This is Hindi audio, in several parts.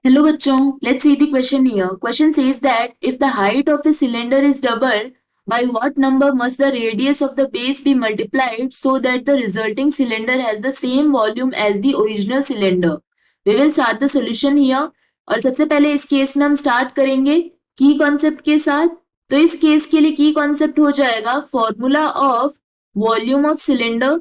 Hello बच्चों, let's see the question here. Question says that if the height of a cylinder is doubled, by what number must the radius of the base be multiplied so that the resulting cylinder has the same volume as the original cylinder? We will start the solution here. और सबसे पहले इस केस में हम स्टार्ट करेंगे की कॉन्सेप्ट के साथ. तो इस केस के लिए की कॉन्सेप्ट हो जाएगा formula of volume of cylinder.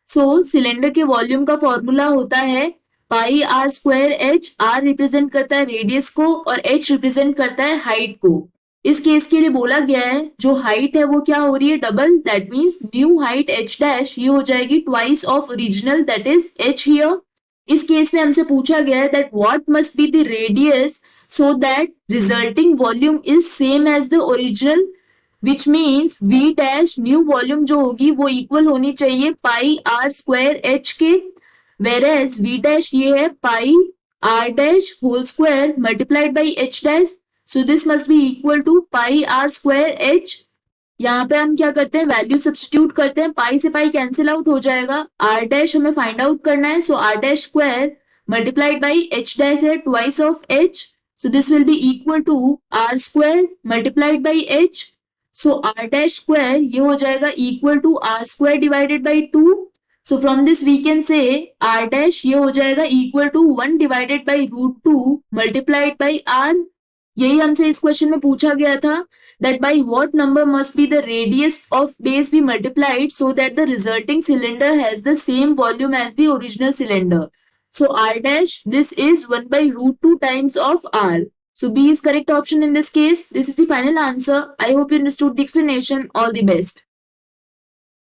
So cylinder के वॉल्यूम का फॉर्मूला होता है pi are square h. R represent करता है रेडियस को और एच रिप्रेजेंट करता है हाइट को. इस केस के लिए बोला गया है जो हाइट है वो क्या हो रही है double. That means new height H dash ये हो जाएगी twice of original that is H here. इस केस में हमसे पूछा गया है that what must be the radius so that resulting volume is same as the original, which means V dash new volume जो होगी वो इक्वल होनी चाहिए पाई आर स्क्वायर एच के. whereas v dash ये है pi r dash whole square multiplied by h dash. So this must be equal to pi r square h. यहाँ पे हम क्या करते हैं वैल्यू सब्स्टिट्यूट करते हैं. पाई से पाई कैंसिल आउट हो जाएगा. r dash हमें फाइंड आउट करना है. So r dash square multiplied by h dash है twice of h. So this will be equal to r square multiplied by h. So r dash square ये हो जाएगा equal to r square divided by 2. So from this we can say r dash ये हो जाएगा equal to 1 divided by root 2 multiplied by r. यही हमसे इस क्वेश्चन में पूछा गया था that by what number must be the radius of base be multiplied so that the resulting cylinder has the same volume as the original cylinder. So r dash this is 1 by root 2 times of r. So B is correct option in this case. This is the final answer. I hope you understood the explanation. All the best.